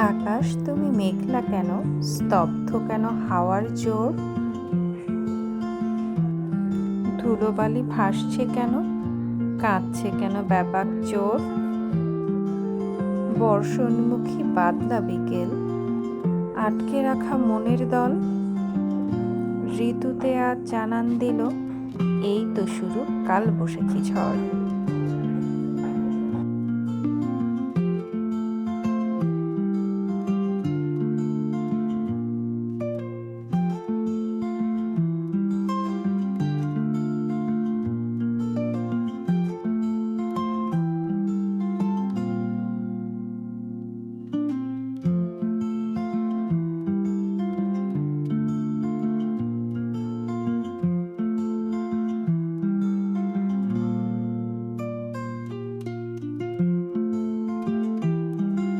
আকাশ তুমি মেঘলা কেন, স্তব্ধ কেন হাওয়ার জোর? ধুলোবালি ভাসছে কেন, কাঁদছে কেন ব্যাপক চোর? বর্ষণমুখী বাদলা বিকেল, আটকে রাখা মনের দল ঋতুতে আজ জানান দিল, এই তো শুরু কাল বৈশাখী ঝড়।